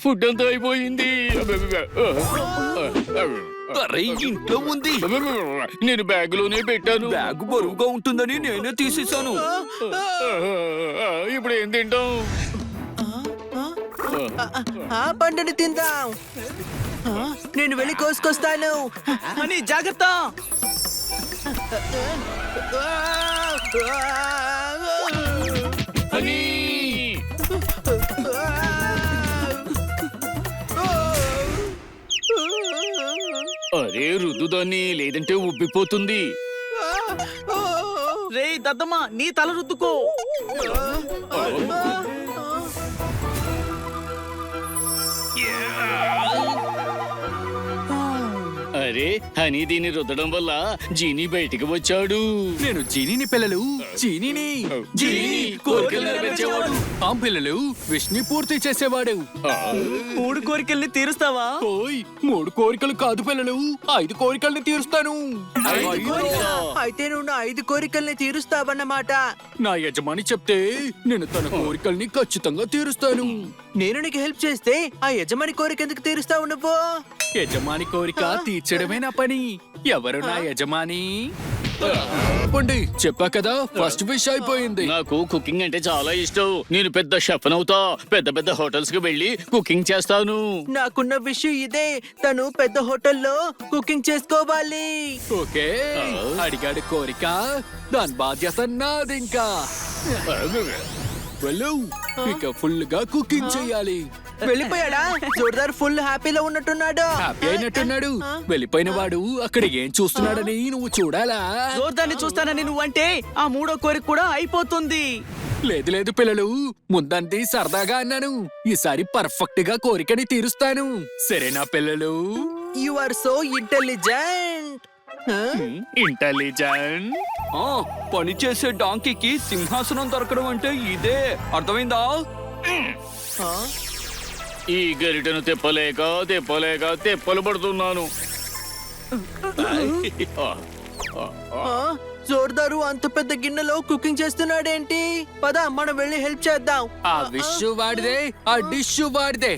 Food అంతా అయిపోయింది. అరే ఇంట్లో ఉంది. నేను బ్యాగులోనే పెట్టాను. బ్యాగ్ బరువుగా ఉంటుందని నేనే తీసేశాను. ఇప్పుడు ఏం తింటాం? పండుని తిందాం. నేను వెళ్ళి కోసుకొస్తాను. అని జాగ్రత్త. హనీ! అరే రుద్దుదాన్ని, లేదంటే ఉబ్బిపోతుంది. రే దద్దమ్మ, నీ తల రుద్దుకో. అరే హనీ, దీన్ని రుద్దడం వల్ల జీనీ బయటికి వచ్చాడు. నేను జీనీని పిల్లలు, జీనీని జీనీ కోరికలు నెరవేర్చేవాడు. ఆ పిల్లలు విష్ణు పూర్తి చేసేవాడు. 3 కోరికల్ని తీరుస్తావా? ఓయ్ 3 కోరికలు కాదు పిల్లలు, 5 కోరికల్ని తీరుస్తాను. అయితే నువ్వు నా 5 కోరికల్ని తీరుస్తావన్నమాట. నా యజమాని చెప్తే నేను తన కోరికల్ని ఖచ్చితంగా తీరుస్తాను. నేను నీకు హెల్ప్ చేస్తే ఆ యజమాని కోరిక ఎందుకు తీరుస్తావు నువ్వు? యజమాని కోరిక తీర్చడమే నా పని. ఎవరు నా యజమాని? పండి చెప్పా కదా, ఫస్ట్ విష్ అయిపోయింది. నాకు కుకింగ్ అంటే చాలా ఇష్టం. నేను పెద్ద షెఫ్ అవుతా. పెద్ద పెద్ద హోటల్స్ కి వెళ్ళి కుకింగ్ చేస్తాను. నాకున్న విషయం ఇదే, తను పెద్ద హోటల్లో కుకింగ్ చేసుకోవాలి. ఓకే, అడిగాడు కోరిక, దాని బాధ్యత నాదింకా. వెళ్ళు, ఇక ఫుల్ గా కుకింగ్ చెయ్యాలి. వెళ్ళిపోయాడా? జోర్దార్ ఫుల్ హ్యాపీలో ఉన్నట్టున్నాడు. హ్యాపీ అయినట్టున్నాడు. వెళ్ళిపోయిన వాడు అక్కడ ఏం చూస్తున్నాడని నువ్వు చూడాలా? జోర్దాన్ని చూస్తానని నువ్వంటే ఆ 3వ కోరిక కూడా అయిపోతుంది. లేదు లేదు పిల్లలు, ముందంది సరదాగా అన్నాను. ఈసారి పర్ఫెక్ట్ గా కోరికని తీరుస్తాను. సరేనా పిల్లలు? You are so intelligent. Intelligent. పని చేసే డాంకీకి సింహాసనం దొరకడం అంటే ఇదే, అర్థమైందా? ఈ గరిటను తిప్పలేక తిప్పలేక తిప్పలు పడుతున్నాను. జోర్దారు అంత పెద్ద గిన్నెలో కుకింగ్ చేస్తున్నాడేంటి? పద మనం వెళ్ళి హెల్ప్ చేద్దాం. ఆ విష్ వాడిదే, ఆ డిష్ వాడిదే.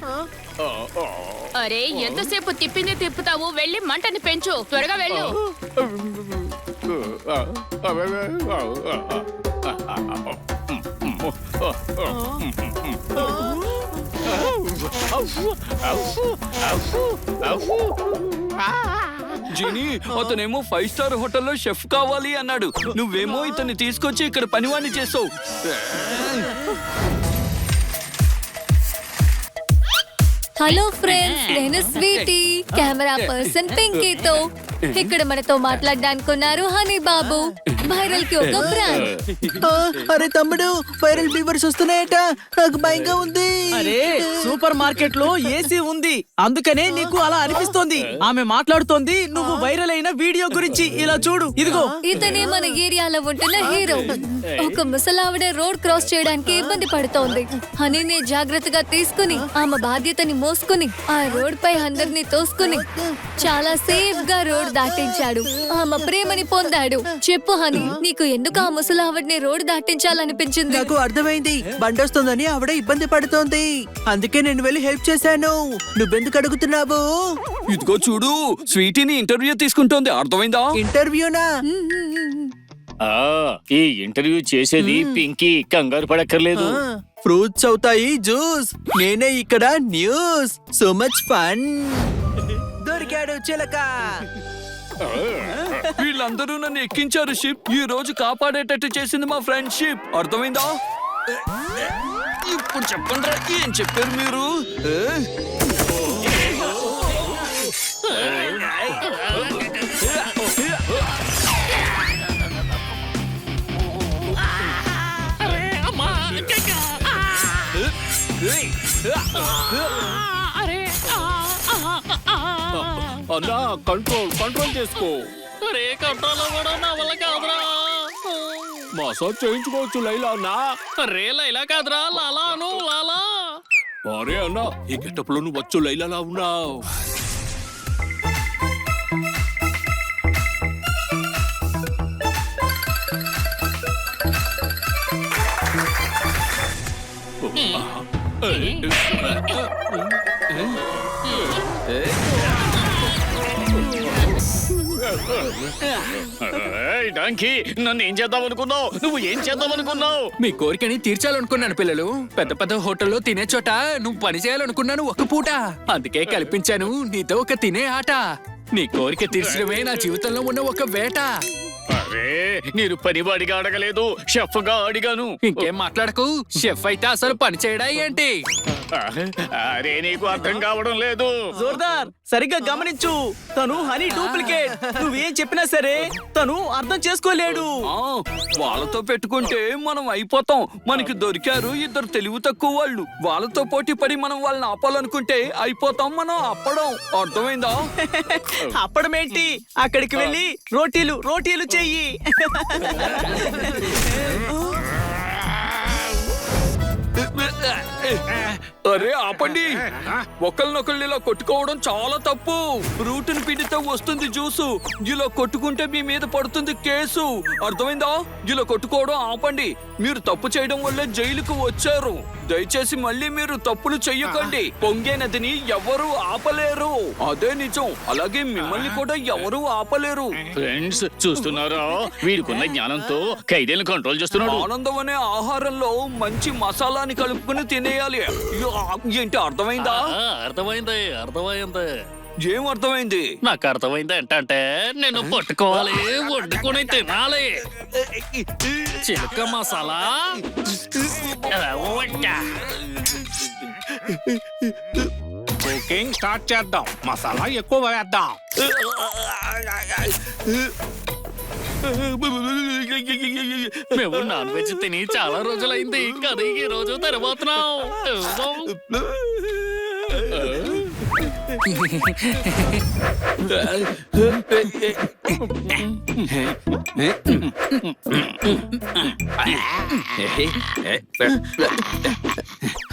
అరే ఎంతసేపు తిప్పింది తిప్పుతావు, వెళ్ళి మంటని పెంచు, త్వరగా వెళ్ళు. జీనీ, అతనేమో 5 స్టార్ హోటల్లో షెఫ్ కావాలి అన్నాడు. నువ్వేమో ఇతన్ని తీసుకొచ్చి ఇక్కడ పనివాణ్ణి చేసావు. హలో ఫ్రెండ్స్, నేను స్వీటీ, కెమెరా పర్సన్ పింకీతో. ఇక్కడ మనతో మాట్లాడడానికి ఉన్నారు హనీ బాబు, వైరల్ కి ఒక బ్రాండ్. అరే తమ్ముడు, వైరల్ ఫీవర్స్ వస్తున్నాయట, నాకు భయంగా ఉంది. అరే సూపర్ మార్కెట్ లో ఏసీ ఉంది, అందుకనే నీకు అలా అనిపిస్తోంది. ఆమె మాట్లాడుతోంది నువ్వు వైరల్ అయిన వీడియో గురించి. ఇలా చూడు, ఇదిగో. ఇతనే మన ఏరియాలో ఉంటున్న హీరో. ఒక ముసలావిడ రోడ్ క్రాస్ చేయడానికి ఇబ్బంది పడుతోంది. హనీని జాగ్రత్తగా తీసుకుని ఆమె బాధ్యతని మోసుకుని ఆ రోడ్ పై అందరినీ తోసుకుని చాలా సేఫ్ గా రోడ్ దాటించాడు. ఆమె ప్రేమని పొందాడు. చెప్పు హనీ, నీకు ఎందుకు ఆ ముసలావిడ్ని రోడ్ దాటించాలనిపించింది? నాకు అర్థమైంది, బండొస్తుందని ఆవిడ ఇబ్బంది పడుతోంది, అందుకే నేను వెళ్ళి హెల్ప్ చేశాను. నువ్వెందుకు అడుగుతున్నావు? ఇదిగో చూడు, స్వీటీని ఇంటర్వ్యూ తీసుకుంటోంది, అర్థమైందా? ఇంటర్వ్యూనా? ఈ ఇంటర్వ్యూ చేసేది పింకీ, కంగారు పడక్కర్లేదు. ఫ్రూట్స్ అవుతాయి జ్యూస్, నేనే ఇక్కడ న్యూస్. So much fun. దొరికాడు చిలక. వీళ్ళందరూ నన్ను ఎక్కించారు షిప్. ఈ రోజు కాపాడేటట్టు చేసింది మా ఫ్రెండ్షిప్, అర్థమైందా? ఇప్పుడు చెప్పండి, ఏం చెప్పారు మీరు? అన్నా, కంట్రోల్ చేసుకో. అరే కంట్రోల్ అవ్వడం నా వల్ల కాదురా. మసాజ్ చేయించుకోవచ్చు లైలా అన్నా. అరే లైలా కాదురా, లాలా అను, లాలా. అరే అన్నా, ఈ గెటప్ లో నువ్వు వచ్చు లైలాలా ఉన్నావు. డాంకీ నన్ను ఏం చేద్దాం అనుకున్నావు? నువ్వు ఏం చేద్దాం అనుకున్నావు? మీ కోరికని తీర్చాలనుకున్నాను పిల్లలు. పెద్ద పెద్ద హోటల్లో తినే చోట నువ్వు పని చేయాలనుకున్నాను ఒక పూట. అందుకే కల్పించాను నీతో ఒక తినే ఆట. నీ కోరిక తీర్చడమే నా జీవితంలో ఉన్న ఒక వేట. అరే నేను పనివాడిగా అడగలేదు, షెఫ్ గా అడిగాను. ఇంకేం మాట్లాడకు. షెఫ్ అయితే అసలు పని చేయడా ఏంటి? అరే నీకు అర్థం కావడం లేదు. జోర్దార్ సరిగ్గా గమనించు, తను హనీ డూప్లికేట్. నువ్వేం చెప్పినా సరే తను అర్థం చేసుకోలేడు. వాళ్ళతో పెట్టుకుంటే మనం అయిపోతాం. మనకి దొరికారు ఇద్దరు తెలివి తక్కువ వాళ్ళు. వాళ్ళతో పోటీ పడి మనం వాళ్ళని ఆపాలనుకుంటే అయిపోతాం మనం అప్పడం. అర్థమైందా? అప్పడమేంటి, అక్కడికి వెళ్ళి రోటీలు రోటీలు చెయ్యి. అరే ఆపండి. ఒకళ్ళనొకళ్ళు ఇలా కొట్టుకోవడం చాలా తప్పు. రూటుని పిండితే వస్తుంది జ్యూసు. ఇలా కొట్టుకుంటే మీ మీద పడుతుంది కేసు. అర్థమైందా? ఇలా కొట్టుకోవడం ఆపండి. మీరు తప్పు చేయడం వల్లే జైలుకు వచ్చారు. దయచేసి మళ్ళీ మీరు తప్పులు చెయ్యకండి. పొంగే నదిని ఎవరు ఆపలేరు. అదే నిజం. అలాగే మిమ్మల్ని కూడా ఎవరు ఆపలేరు. ఫ్రెండ్స్ చూస్తున్నారా, వీడికున్న జ్ఞానంతో ఖైదీలను కంట్రోల్ చేస్తున్నాడు. ఆనందం అనే ఆహారంలో మంచి మసాలాని కలుపుకుని తినేయాలి. ఏంటి అర్థమైందా? అర్థమైంది. ఏం అర్థమైంది? నాకు అర్థమైంది ఏంటంటే నేను పట్టుకోవాలి, వండుకొని తినాలి. చిలక మసాలా కుకింగ్ స్టార్ట్ చేద్దాం. మసాలా ఎక్కువ వేద్దాం. మేము నాన్ వెజ్ తిని చాలా రోజులైంది కదా, ఈ రోజు తినబోతున్నాం.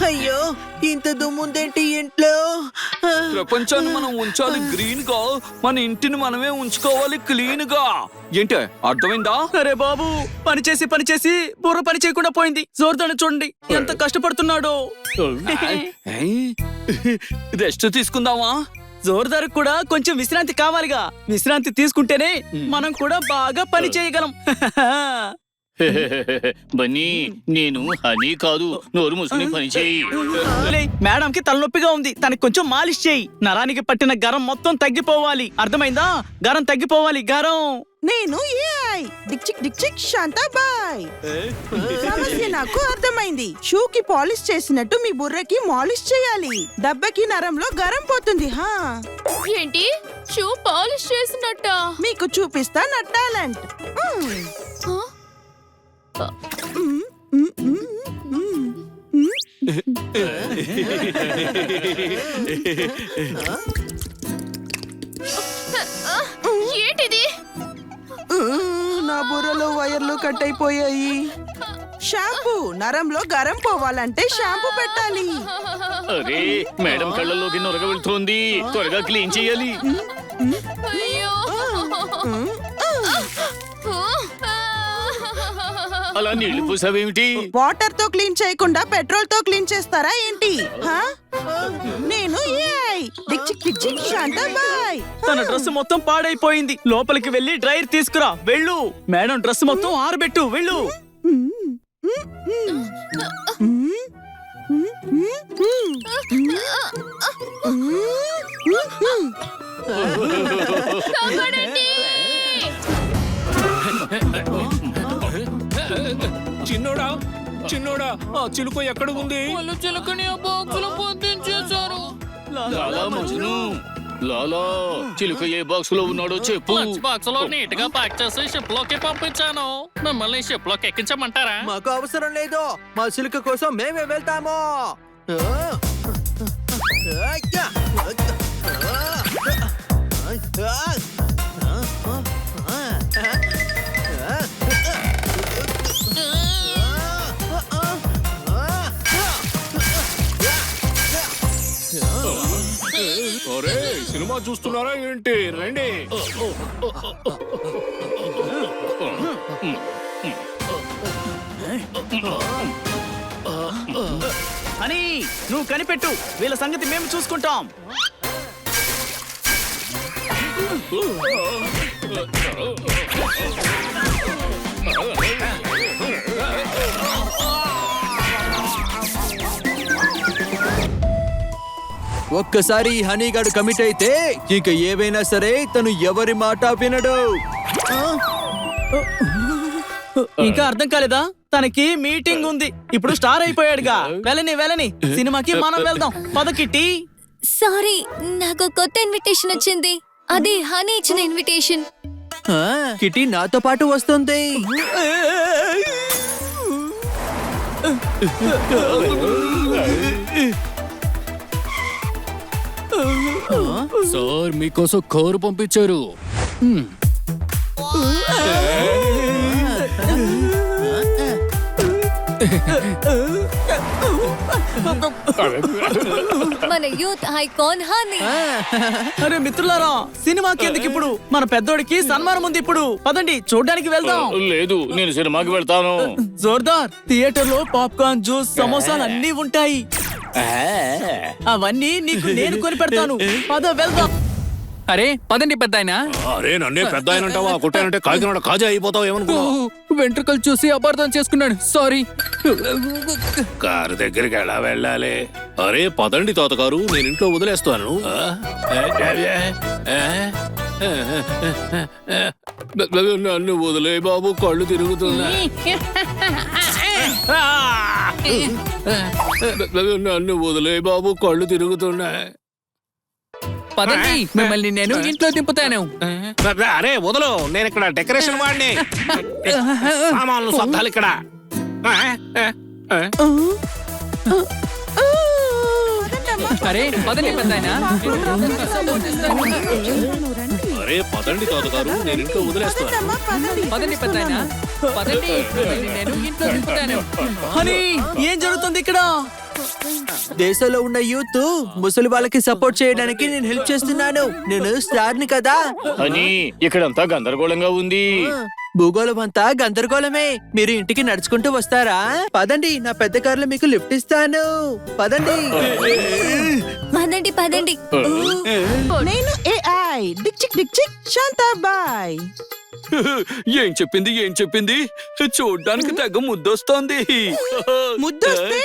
అయ్యో ఇంత దుమ్ముందేంటి ఇంట్లో? ప్రపంచాన్ని మనం ఉంచాలి గ్రీన్ గా, మన ఇంటిని మనమే ఉంచుకోవాలి క్లీన్ గా. ఏంటి అర్థమైందా? అరే బాబు, పని చేసి బుర్ర పని చేయకుండా పోయింది. జోర్దార్ చూడండి ఎంత కష్టపడుతున్నాడో. రెస్ట్ తీసుకుందామా? జోర్దార్ కూడా కొంచెం విశ్రాంతి కావాలిగా. విశ్రాంతి తీసుకుంటేనే మనం కూడా బాగా పని చేయగలం. బన్నీ నేను హనీ కాదు, నోరు మూసుకుని పని చేయి. మేడం కి తలనొప్పిగా ఉంది, తనకి కొంచెం మాలిష్ చేయి. నరానికి పట్టిన గరం మొత్తం తగ్గిపోవాలి. అర్థమైందా? గరం తగ్గిపోవాలి, గరం. నేను ఏఐ డిక్చిక్ డిక్చిక్ శాంతాబాయ్. సమస్య నాకు అర్థమైంది. షూకి పాలిష్ చేసినట్టు మీ బుర్రకి మాలిష్ చేయాలి. దెబ్బకి నరంలో గరం పోతుంది. హా ఏంటి షూ పాలిష్ చేసినట్ట? మీకు చూపిస్తా నా టాలెంట్. ఏంటిది? నా బుర్రలో వైర్లు కట్ అయిపోయాయి. షాంపూ. నరంలో గరం పోవాలంటే షాంపూ పెట్టాలి. అరే మేడం కళ్ళలోకి నొరగ వెళ్తోంది, త్వరగా క్లీన్ చేయాలి. అయ్యో. అలా నీళ్లు పూసావేమిటి? వాటర్ తో క్లీన్ చేయకుండా పెట్రోల్ తో క్లీన్ చేస్తారా ఏంటి? హా? నేను ఏఐ డిక్చిక్ డిక్చిక్ శాంతాబాయ్. తన డ్రెస్ మొత్తం పాడైపోయింది. లోపలికి వెళ్ళి డ్రైర్ తీసుకురా. వెళ్ళు. మేడం డ్రెస్ మొత్తం ఆరబెట్టు. వెళ్ళు. కాపాడండి. చిన్నోడా ఆ చిలుక ఎక్కడ ఉంది? వాళ్ళు చిలుకని ఆ బాక్స్ లో పొందించేశారు. లాలా మజ్ను, లాలా చిలుక ఏ బాక్స్ లో ఉన్నాడో చెప్పు. బాక్స్ లో నీట్ గా ప్యాక్ చేసి షిప్ లోకి పంపించాను. మిమ్మల్ని షిప్ లోకి ఎక్కించమంటారా? మాకు అవసరం లేదు. మా చిలుక కోసం మేమే వెళ్తాము. అరే సినిమా చూస్తున్నారా ఏంటి? రండి. అని నువ్వు కనిపెట్టు, వీళ్ళ సంగతి మేము చూసుకుంటాం. ఒక్కసారి ఈ హనీగాడు కమిట్ అయితే ఇక ఏవైనా సరే తను ఎవరి మాట వినడు. ఇంకా అర్థం కాలేదా? తనకి మీటింగ్ ఉంది. ఇప్పుడు స్టార్ అయిపోయాడుగా. వెళ్ళని సినిమాకి మనం వెళ్దాం. పద కిట్టి. సారీ, నాకు కొత్త ఇన్విటేషన్ వచ్చింది. అది హనీ ఇచ్చిన ఇన్విటేషన్. ఆ, కిటీ నాతో పాటు వస్తుంది. సార్ మీకోసం కారు పంపించారు. మన యూత్ ఐకాన్ హనీ. అరే మిత్రులారా, సినిమాకి ఎందుకు ఇప్పుడు? మన పెద్దోడికి సన్మానం ఉంది. ఇప్పుడు పదండి చూడ్డానికి వెళ్దాం. లేదు, నేను సినిమాకి వెళ్తాను. జోర్దార్, థియేటర్ లో పాప్కార్న్, జ్యూస్, సమోసాలు అన్నీ ఉంటాయి. అవన్నీ నీకు నేను కొని పెడతాను. పద వెళ్దాం. అరే పదండి పెద్దాయనా. అరే నన్నే పెద్ద ఆయనంటావా? కొట్టానంటే కాకినాడ కాజా అయిపోతావు ఏమనుకో. వెంట్రుకలు చూసి అపార్థం చేసుకున్నాను, సారీ. కారు దగ్గరికి ఎలా వెళ్ళాలి? అరే పదండి తాతగారు, నేను ఇంట్లో వదిలేస్తాను. నన్ను వదిలే బాబు, కళ్ళు తిరుగుతున్నాయి. నన్ను వదిలే బాబు, కళ్ళు తిరుగుతున్నాయి. పదండి, మిమ్మల్ని నేను ఇంట్లో దింపుతాను. అరే వదలు, నేను ఇక్కడ డెకరేషన్ వాడిని. సామాన్లు సర్దాలి ఇక్కడ. అరే పదండి పెద్దాయనా. అరే పదండి తాతగారు, నేను ఇంట్లో వదిలేస్తాను. అమ్మా, పదండి. పదండి పెద్దాయనా, పదండి, మిమ్మల్ని నేను ఇంట్లో దింపుతాను. హనీ, ఏం జరుగుతుంది ఇక్కడ? దేశంలో ఉన్న యూత్ ముసలి వాళ్ళకి సపోర్ట్ చేయడానికి నేను హెల్ప్ చేస్తున్నాను. నేను స్టార్ ని కదా. అని ఇక్కడంతా గందరగోళంగా ఉంది. భూగోళం అంతా గందరగోళమే. మీరు ఇంటికి నడుచుకుంటూ వస్తారా? పదండి, నా పెద్ద కారులో మీకు లిఫ్ట్ ఇస్తాను. పదండి. పదండి పదండి. నేను ఏఐ డిక్చిక్ డిక్చిక్ శాంతాబాయ్. ఏం చెప్పింది? చూడ్డానికి తెగ ముద్దొస్తోంది. ముద్దొస్తే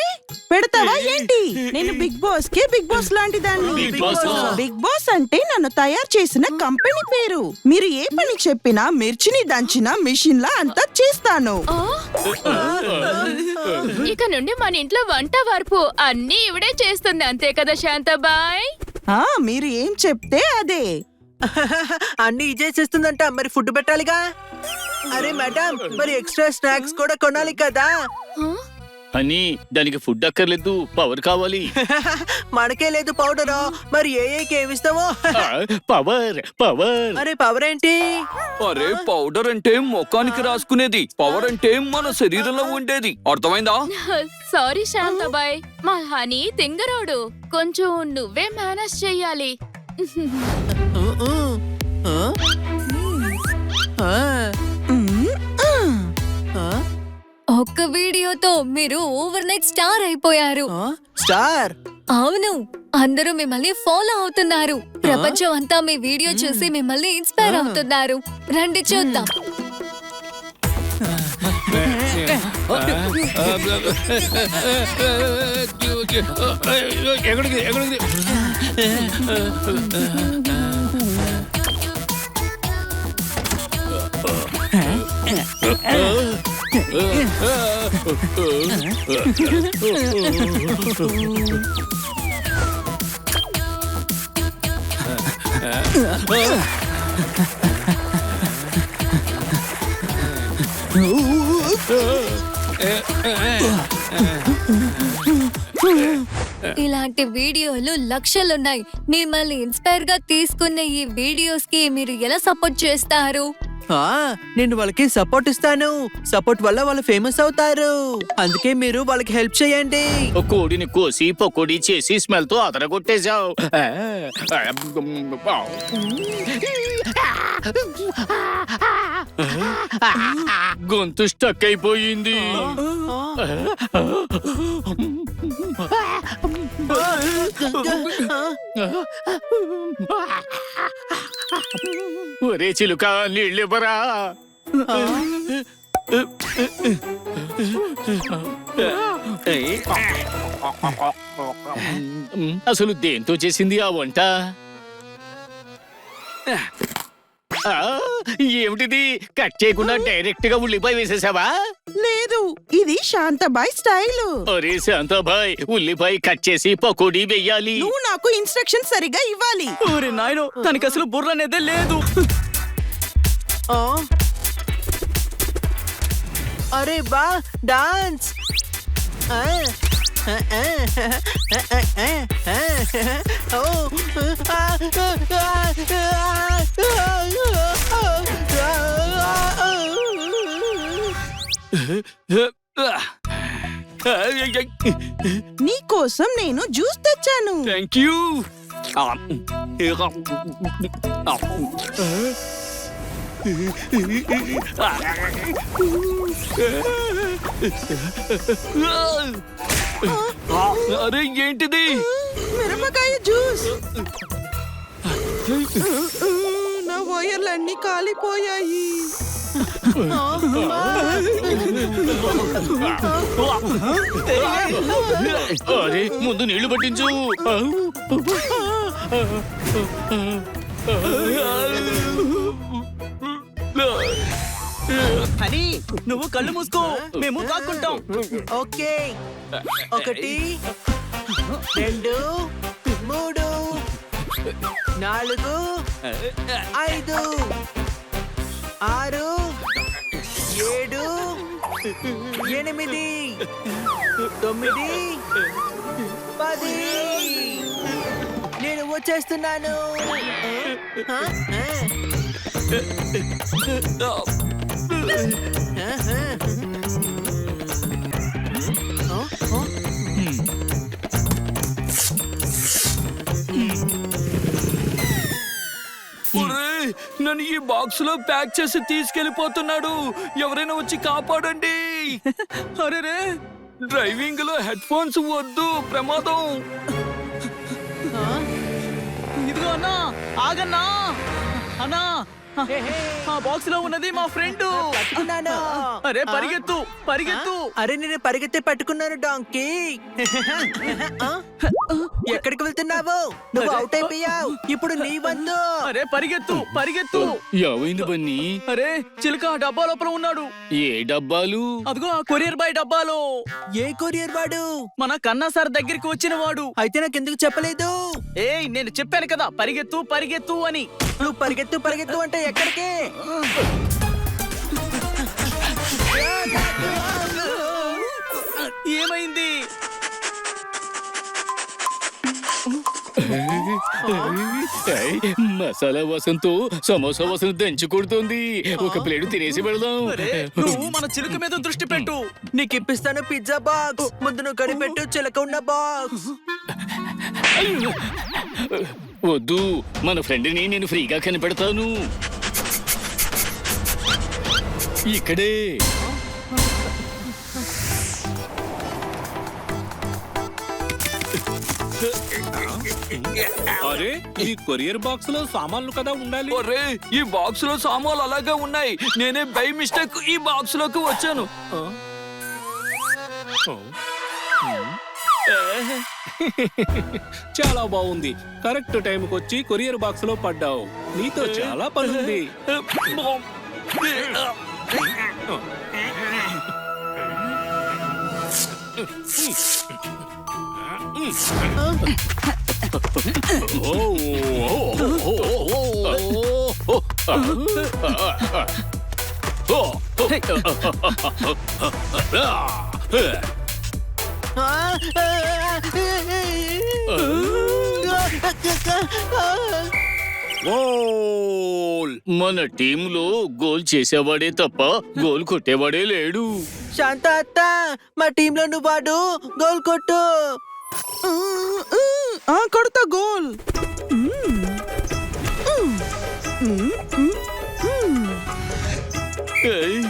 పెడతావా ఏంటి? నేను బిగ్ బాస్ లాంటి దాన్ని. Big boss? బిగ్ బాస్ అంటే నన్ను తయారు చేసిన కంపెనీ పేరు. మీరు ఏ పని చెప్పినా మిర్చిని దంచిన మిషన్ లా అంతా చేస్తాను. ఇక నుండి మన ఇంట్లో వంట వరపు అన్నీ ఇవిడే చేస్తుంది, అంతే కదా శాంతాబాయ్? మీరు ఏం చెప్తే అదే. అన్ని ఇజే చేస్తుందంట, మరి ఫుడ్ పెట్టాలిగా. అరే మేడం, మరి ఎక్స్ట్రా స్నాక్స్ కూడా కొనాలి కదా. అని దానికి ఫుడ్ అక్కర్లేదు, పవర్ కావాలి. మనకే లేదు పౌడరు, మరి ఏకి ఏమిస్తావో. Power power. అరే పవర్ ఏంటి? అరే పౌడర్ అంటే ముఖానికి రాసుకునేది, పవర్ అంటే మన శరీరంలో ఉండేది. అర్థమైందా? సారీ శాంతాబాయ్, మా హనీ తింగరోడు. కొంచెం నువ్వే మేనేజ్ చెయ్యాలి. ఒక్క వీడియోతో మీరు ఓవర్ నైట్ స్టార్ అయిపోయారు. స్టార్? అవును, అందరూ మిమ్మల్ని ఫాలో అవుతున్నారు. ప్రపంచం అంతా మీ వీడియో చూసి మిమ్మల్ని ఇన్స్పైర్ అవుతున్నారు. రండి చూద్దాం. ఎక్కడికి ఎక్కడికి? ఇలాంటి వీడియోలు లక్షలున్నాయి. మిమ్మల్ని ఇన్స్పైర్ గా తీసుకున్న ఈ వీడియోస్ కి మీరు ఎలా సపోర్ట్ చేస్తారు? నేను వాళ్ళకి సపోర్ట్ ఇస్తాను. సపోర్ట్ వల్ల వాళ్ళు ఫేమస్ అవుతారు. అందుకే మీరు వాళ్ళకి హెల్ప్ చేయండి. కోడిని కోసి పకోడీ చేసి స్మెల్ తో అదరగొట్టేశావు. గొంతు స్టక్ అయిపోయింది. ఒరే చిలుక నీళ్ళివ్వరా. అసలు దేంతో చేసింది ఆ వంట? ఏమిటిది? కట్ చేయకుండా డైరెక్ట్ గా ఉల్లిపాయ వేసేసావా? లేదు, ఇది శాంతాబాయ్ స్టైల్. అరే శాంతాబాయ్, ఉల్లిపాయ కట్ చేసి పకోడీ వెయ్యాలి. నువ్వు నాకు ఇన్స్ట్రక్షన్ సరిగా ఇవ్వాలి. ఓరి నాయనో, తనకి అసలు బుర్ర అనేదే లేదు. అరే బా డాన్స్. నీ కోసం నేను జ్యూస్ తెచ్చాను. Thank you. అరే ఏంటిది? మిరపకాయ జ్యూస్. నా వైర్లన్నీ కాలిపోయాయి. అరే ముందు నీళ్లు పట్టించు. అని నువ్వు కళ్ళు మూసుకో, మేము తాక్కుంటాం. ఓకే, 1 2 3 4 5 6 7 8 9 10. నేను వచ్చేస్తున్నాను. నన్ను ఈ బాక్స్ లో ప్యాక్ చేసి తీసుకెళ్లిపోతున్నాడు. ఎవరైనా వచ్చి కాపాడండి. అరే డ్రైవింగ్ లో హెడ్ ఫోన్స్ వద్దు, ప్రమాదం. ఇదిగో అన్నా, ఆగన్నా. అన్నా, ఆ బాక్స్ లో ఉన్నది మా ఫ్రెండ్. పట్టుకున్నాను. అరే పరిగెత్తు పరిగెత్తు. అరే నేను పరిగెత్తే పట్టుకున్నాను డాంకీ. ఎక్కడికి వెళ్తున్నావు? నువ్వు అవుట్ అయిపోయావు. ఇప్పుడు నీ వంతు. అరే పరిగెత్తు పరిగెత్తు. ఏమైంది బన్నీ? అరే చిలుక డబ్బా లోపల ఉన్నాడు. ఏ డబ్బాలు? అదిగో ఆ కొరియర్ బాయ్ డబ్బాలో. ఏ కొరియర్ వాడు? మన కన్నా సార్ దగ్గరికి వచ్చిన వాడు. అయితే నాకెందుకు చెప్పలేదు? ఏయ్ నేను చెప్పాను కదా పరిగెత్తు పరిగెత్తు అని. నువ్వు పరిగెత్తు పరిగెత్తు అంటే ఎక్కడికి? ఏమైంది? మసాలా వాసనతో సమోసా వాసన దంచి కొడుతుంది. ఒక ప్లేట్ తినేసి వెళదాం. అరే, నువ్వు మన చిలుక మీద దృష్టి పెట్టు. నీకు ఇప్పిస్తాను పిజ్జా బాక్స్. ముందు నువ్వు కనిపెట్టు చిలక ఉన్న బాక్స్. వద్దు, మన ఫ్రెండ్ని నేను ఫ్రీగా కనిపెడతాను. ఇక్కడే. అరే ఈ కొరియర్ బాక్స్ లో సామాన్లు కదా ఉండాలి. ఒరే ఈ బాక్స్ లో సామాన్లు అలాగే ఉన్నాయి. నేనే బై మిస్టేక్ ఈ బాక్స్ లోకి వచ్చాను. చాలా బాగుంది. కరెక్ట్ టైంకి వచ్చి కొరియర్ బాక్స్ లో పడ్డావు. నీతో చాలా పని ఉంది. గోల్! మన టీంలో గోల్ చేసేవాడే తప్ప గోల్ కొట్టేవాడే లేడు. శాంత అత్త మా టీంలో నువ్వు వాడు గోల్ కొట్టు. కొడతా గోల్. ఏయ్,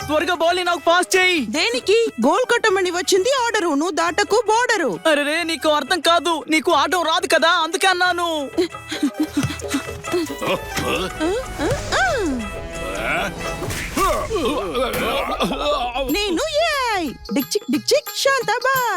త్వరగా బాల్ నాకు పాస్ చేయి. దేనికి? గోల్ కొట్టమని వచ్చింది ఆర్డరు, నువ్వు దాటకు బోర్డరు. అరే నీకు అర్థం కాదు, నీకు ఆడడం రాదు కదా, అందుకే అన్నాను. నేను డిక్ చిక్ శాంతాబాయ్.